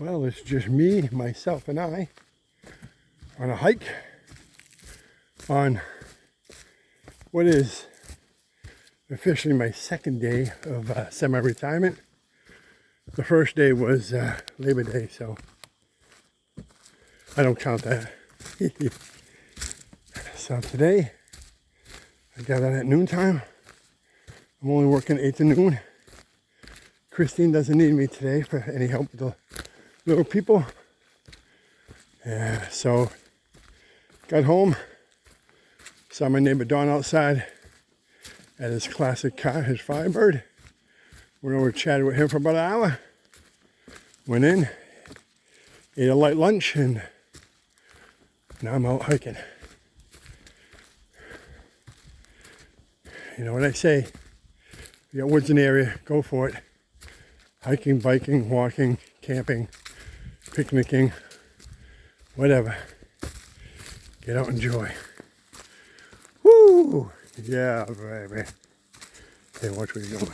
Well, it's just me, myself, and I on a hike on what is officially my second day of semi-retirement. The first day was Labor Day, so I don't count that. So today, I got out at noontime. I'm only working 8 to noon. Christine doesn't need me today for any help with the little people. Yeah, so got home, saw my neighbor Don outside at his classic car, his Firebird. Went over and chatted with him for about an hour. Went in, ate a light lunch, and now I'm out hiking. You know what I say, if you got woods in the area, go for it. Hiking, biking, walking, camping, picnicking, whatever. Get out and enjoy. Woo! Yeah, baby. Hey, watch where you're going.